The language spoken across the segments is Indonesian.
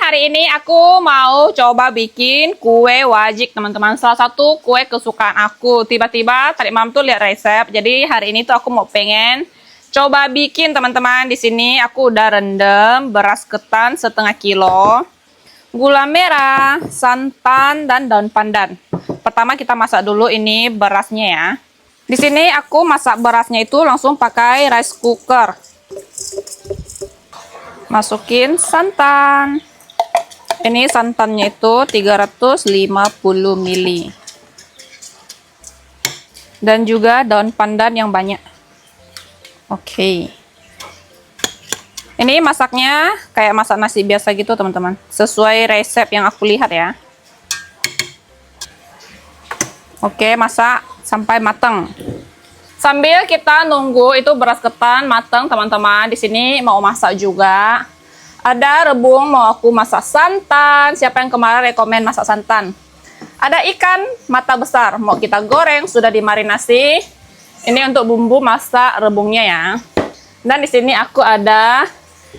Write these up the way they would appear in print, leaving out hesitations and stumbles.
hari ini aku mau coba bikin kue wajik, teman-teman. Salah satu kue kesukaan aku. Tiba-tiba tadi malam tuh lihat resep. Jadi hari ini tuh aku mau pengen coba bikin, teman-teman. Di sini aku udah rendam beras ketan setengah kilo, gula merah, santan, dan daun pandan. Pertama kita masak dulu ini berasnya ya. Di sini aku masak berasnya itu langsung pakai rice cooker. Masukin santan. Ini santannya itu 350 ml. Dan juga daun pandan yang banyak. Oke. Ini masaknya kayak masak nasi biasa gitu, teman-teman. Sesuai resep yang aku lihat ya. Oke, masak sampai matang. Sambil kita nunggu itu beras ketan matang, teman-teman. Di sini mau masak juga. Ada rebung, mau aku masak santan. Siapa yang kemarin rekomen masak santan? Ada ikan mata besar, mau kita goreng, sudah dimarinasi. Ini untuk bumbu masak rebungnya ya. Dan di sini aku ada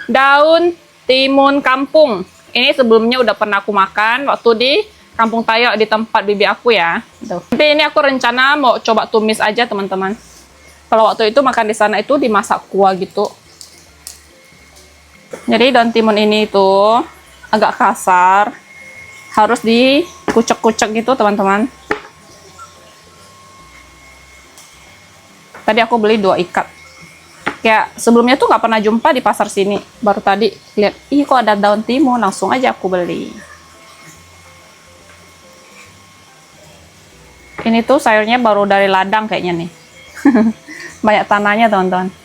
daun timun kampung. Ini sebelumnya udah pernah aku makan waktu di Kampung Tayo di tempat bibi aku ya. Tapi ini aku rencana mau coba tumis aja, teman-teman. Kalau waktu itu makan di sana itu dimasak kuah gitu. Jadi daun timun ini itu agak kasar, harus dikucek-kucek gitu, teman-teman. Tadi aku beli 2 ikat. Kayak sebelumnya tuh nggak pernah jumpa di pasar sini. Baru tadi lihat, ih kok ada daun timun, langsung aja aku beli. Ini tuh sayurnya baru dari ladang kayaknya nih. Banyak tanahnya, teman-teman.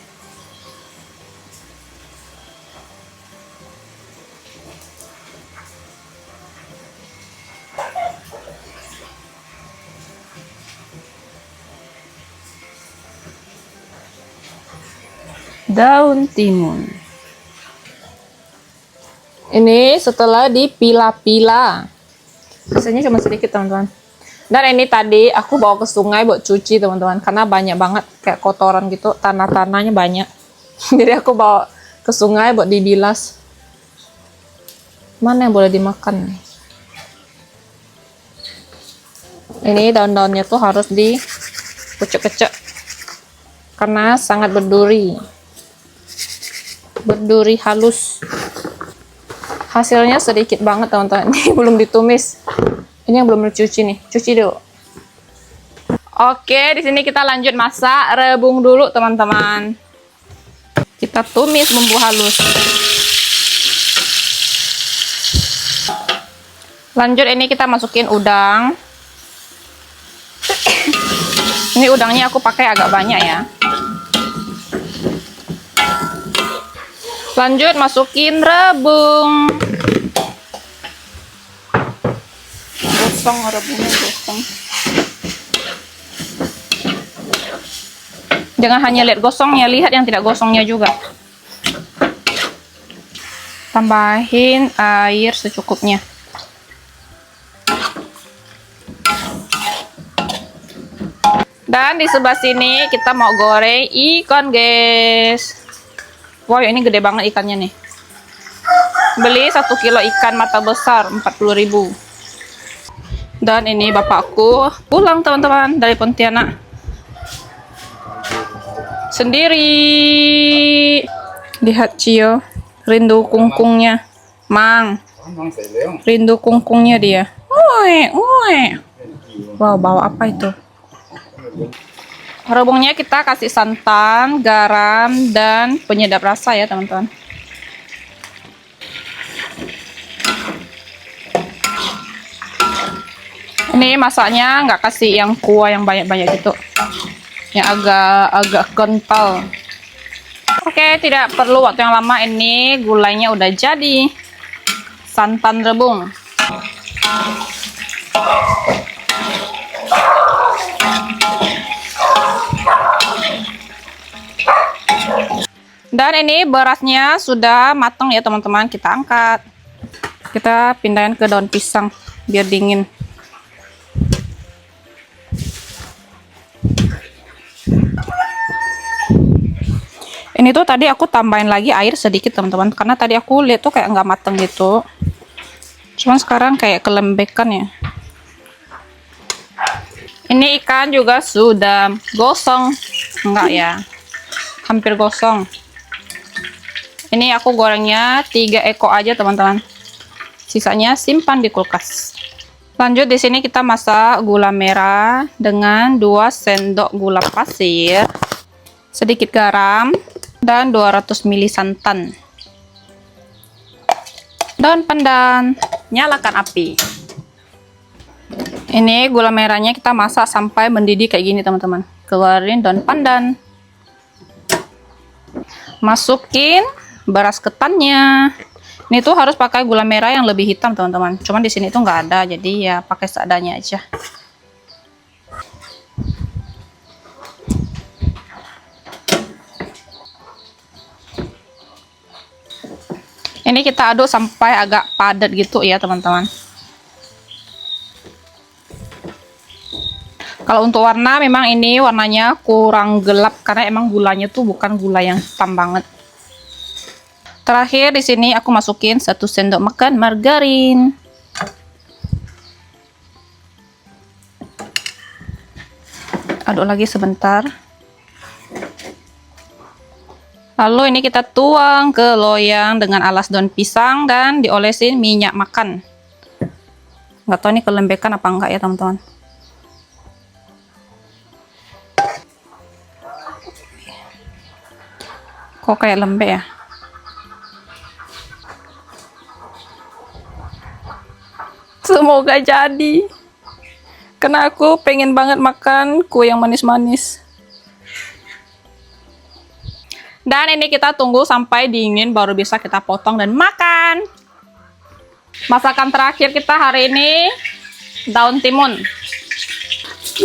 Daun timun. Ini setelah dipilah-pilah. Rasanya cuma sedikit, teman-teman. Dan ini tadi aku bawa ke sungai buat cuci, teman-teman, karena banyak banget kayak kotoran gitu, tanah-tanahnya banyak. Jadi aku bawa ke sungai buat dibilas. Mana yang boleh dimakan? Ini daun-daunnya tuh harus dikucek-kucek karena sangat berduri. Berduri halus. Hasilnya sedikit banget, teman-teman. Ini belum ditumis. Ini yang belum dicuci nih. Cuci dulu. Oke, di sini kita lanjut masak rebung dulu, teman-teman. Kita tumis bumbu halus. Lanjut ini kita masukin udang. Ini udangnya aku pakai agak banyak ya. Lanjut masukin rebung. Gosong rebungnya, gosong. Jangan hanya lihat gosongnya, lihat yang tidak gosongnya juga. Tambahin air secukupnya. Dan di sebelah sini kita mau goreng ikan, guys. Wow, ini gede banget ikannya nih. Beli 1 kilo ikan mata besar 40.000. Dan ini bapakku pulang, teman-teman, dari Pontianak. Sendiri. Lihat Cio, rindu kungkungnya. Mang. Rindu kungkungnya dia. Uwe, uwe. Wow, bawa apa itu? Rebungnya kita kasih santan, garam, dan penyedap rasa ya, teman-teman. Ini masaknya nggak kasih yang kuah yang banyak-banyak gitu, yang agak kental. Oke, tidak perlu waktu yang lama. Ini gulainya udah jadi. Santan rebung. Dan ini berasnya sudah matang ya, teman-teman. Kita angkat. Kita pindahin ke daun pisang biar dingin. Ini tuh tadi aku tambahin lagi air sedikit, teman-teman, karena tadi aku lihat tuh kayak nggak mateng gitu. Cuman sekarang kayak kelembekan ya. Ini ikan juga sudah gosong. Enggak ya. Hampir gosong. Ini aku gorengnya 3 ekor aja, teman-teman. Sisanya simpan di kulkas. Lanjut, di sini kita masak gula merah dengan 2 sendok gula pasir, sedikit garam, dan 200 ml santan. Daun pandan, nyalakan api. Ini gula merahnya kita masak sampai mendidih kayak gini, teman-teman. Keluarin daun pandan. Masukin beras ketannya. Ini tuh harus pakai gula merah yang lebih hitam, teman-teman. Cuman di sini tuh nggak ada, jadi ya pakai seadanya aja. Ini kita aduk sampai agak padat gitu ya, teman-teman. Kalau untuk warna, memang ini warnanya kurang gelap karena emang gulanya tuh bukan gula yang hitam banget. Terakhir di sini aku masukin 1 sendok makan margarin. Aduk lagi sebentar. Lalu ini kita tuang ke loyang dengan alas daun pisang dan diolesin minyak makan. Nggak tahu ini kelembekan apa enggak ya, teman-teman. Kok kayak lembek ya? Semoga jadi. Karena aku pengen banget makan kue yang manis-manis. Dan ini kita tunggu sampai dingin baru bisa kita potong dan makan. Masakan terakhir kita hari ini daun timun,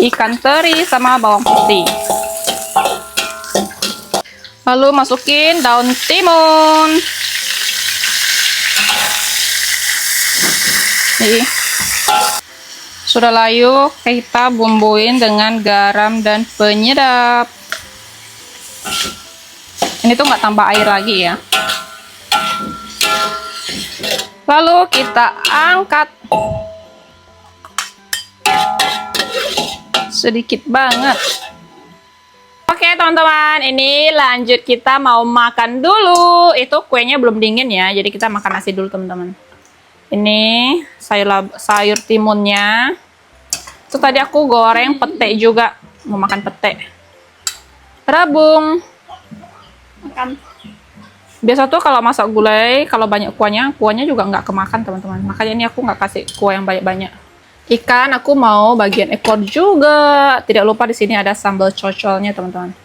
ikan teri sama bawang putih. Lalu masukin daun timun. Nih. Sudah layu, kita bumbuin dengan garam dan penyedap. Ini tuh nggak tambah air lagi ya. Lalu kita angkat. Sedikit banget. Oke teman-teman, ini lanjut kita mau makan dulu. Itu kuenya belum dingin ya, jadi kita makan nasi dulu teman-teman. Ini sayur timunnya. Itu tadi aku goreng pete juga. Mau makan pete. Rebung. Makan. Biasa tuh kalau masak gulai, kalau banyak kuahnya juga nggak kemakan teman-teman. Makanya ini aku nggak kasih kuah yang banyak-banyak. Ikan aku mau bagian ekor juga. Tidak lupa di sini ada sambal cocolnya teman-teman.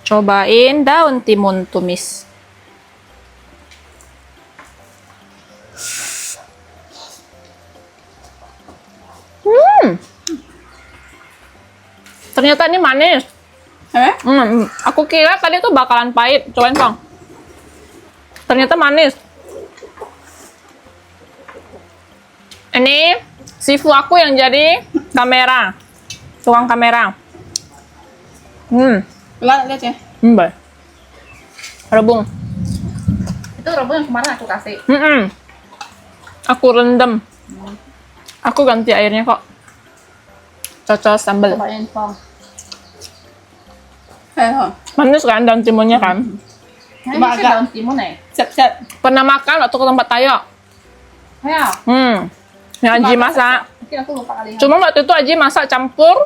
Cobain daun timun tumis. Ternyata ini manis. Aku kira tadi tuh bakalan pahit. Cobain Bang. Ternyata manis. Ini sifu aku yang jadi kamera. Tukang kamera. Lihat ya. Baik. Rebung. Itu rebung yang kemarin aku kasih. Aku rendam. Aku ganti airnya kok. Cocok sambal. Cobain Bang. Manis kan daun timunnya kan? Cuma agak daun timun ya. Siap-siap. Pernah makan waktu ke tempat Tayo? Ya. Yang Aji masak. Mungkin aku lupa kali. Cuma waktu itu Aji masak campur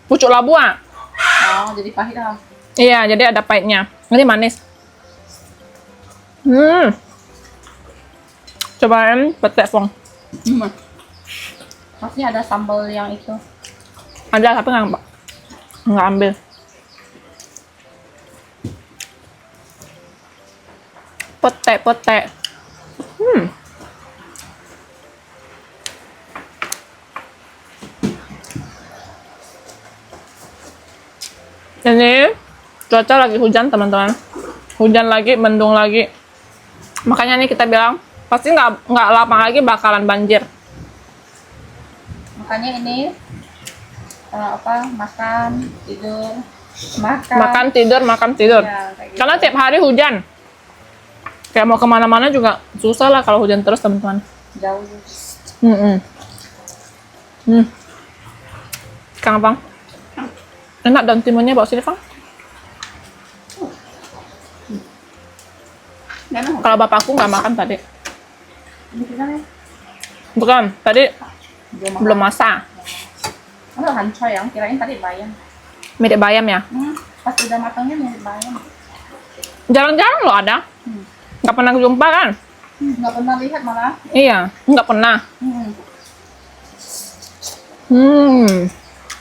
pucuk labu. Oh, jadi pahit lah. Iya, jadi ada pahitnya. Ini manis. Cobain petek Fong. Maksudnya ada sambal yang itu. Ada tapi nggak ambil. Petek. Ini cuaca lagi hujan teman-teman. Hujan lagi, mendung lagi. Makanya nih kita bilang pasti nggak lama lagi bakalan banjir. Makanya ini makan tidur. Makan tidur. Ya, kayak gitu. Karena tiap hari hujan. Kayak mau kemana-mana juga susah lah kalau hujan terus, teman-teman. Jauh. Kang Bang. Enak daun timunnya, bawa sini, Bang. Kalau bapakku nggak makan tadi. Bukan, tadi belum masak. Ada hancur yang kirain tadi bayam. Mirip bayam ya? Pas udah matangnya mirip bayam. Jarang-jarang loh ada. Nggak pernah jumpa kan? Nggak pernah lihat malah. Iya, nggak pernah.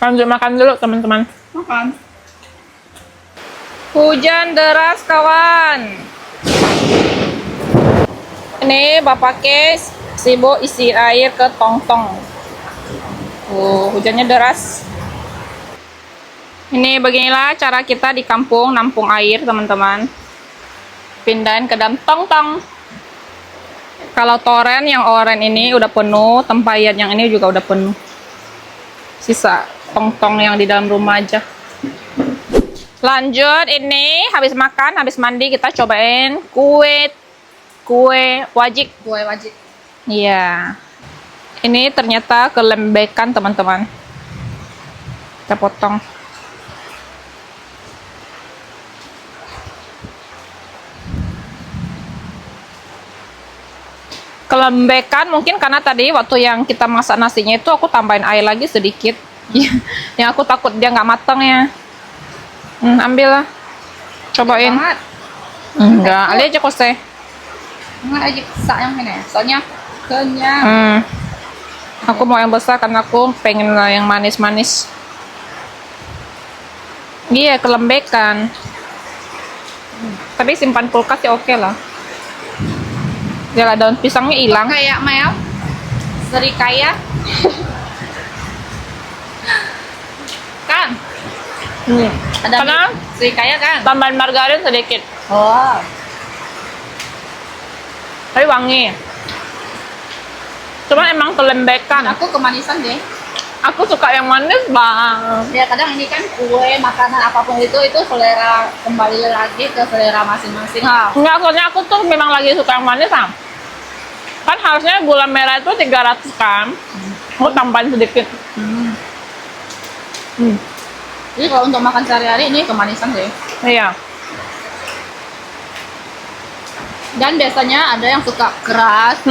Lanjut makan dulu, teman-teman. Makan. Hujan deras, kawan. Ini Bapak Kes sibuk isi air ke tong-tong. Hujannya deras. Ini beginilah cara kita di kampung nampung air, teman-teman. Pindahin ke dalam tong-tong. Kalau toren yang oranye ini udah penuh, tempayan yang ini juga udah penuh. Sisa tong-tong yang di dalam rumah aja. Lanjut, ini habis makan, habis mandi kita cobain kue wajik. Kue wajib. Iya. Ini ternyata kelembekan, teman-teman. Kita potong. Kelembekan mungkin karena tadi waktu yang kita masak nasinya itu aku tambahin air lagi sedikit. Yang aku takut dia nggak matang ya. Ambil lah. Cobain. Banget. Enggak, ali aja kose. Enggak aja sayang ini. Soalnya kenyang. Aku mau yang besar karena aku pengen lah yang manis-manis. Iya, kelembekan. Tapi simpan kulkas ya oke lah. Dia lah daun pisangnya hilang. Kayak Mel. Serikaya. Kan? Ada Karena serikaya kan? tambahan margarin sedikit. Oh. Tapi wangi. Cuma emang kelembekan. Aku kemanisan deh. Aku suka yang manis, Bang. Ya kadang ini kan kue, makanan apapun itu selera, kembali lagi ke selera masing-masing. Enggak, soalnya aku tuh memang lagi suka yang manis, Bang. Kan harusnya gula merah itu 300 kan. Aku tambahin sedikit. Jadi kalau untuk makan sehari-hari ini kemanisan deh. Iya. Dan biasanya ada yang suka keras,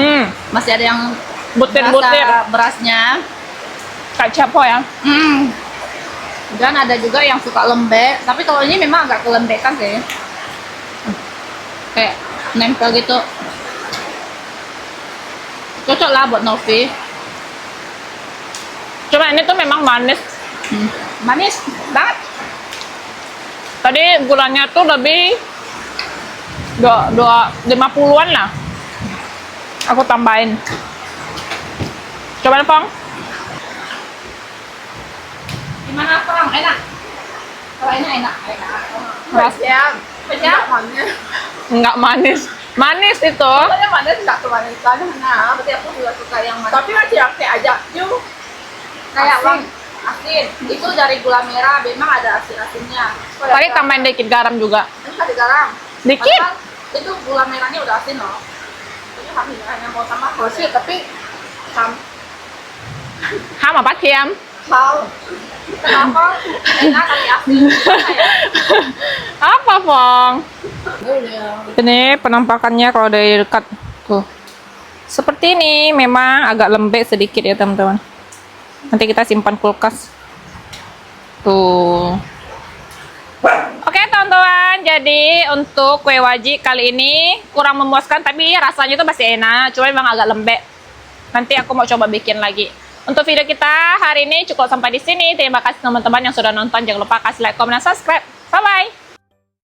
masih ada yang Butir-butir. rasa berasnya. Kayak capo ya. Dan ada juga yang suka lembek, tapi kalau ini memang agak kelembekan sih. Kayak nempel gitu. Cocok lah buat Novi. Cuma ini tuh memang manis. Manis banget. Tadi gulanya tuh lebih 50-an lah. Aku tambahin. Coba Pong. Gimana Pang? Enak? Kalau ini enak. Rasanya enggak manis. Manis itu. Pokoknya manis nggak kemanisan. Nah, berarti aku juga suka yang manis. Tapi masih aja. Yuk. Kayak bang, asin. Itu dari gula merah, memang ada asin-asinnya. Tadi tambahin dikit garam juga. Ini ada garam. Dikit. Padahal itu gula merahnya udah asin loh. Jadi hanya mau tambah kursi, tapi Ham apa Tiam? tahu kenapa enak kali asin. Apa Pong? Ini penampakannya kalau dari dekat tuh. Seperti ini, memang agak lembek sedikit ya teman-teman. Nanti kita simpan kulkas. Tuh. Oke teman-teman, jadi untuk kue wajik kali ini kurang memuaskan, tapi rasanya itu masih enak. Cuma memang agak lembek. Nanti aku mau coba bikin lagi. Untuk video kita hari ini cukup sampai di sini. Terima kasih teman-teman yang sudah nonton. Jangan lupa kasih like, komen, dan subscribe. Bye-bye.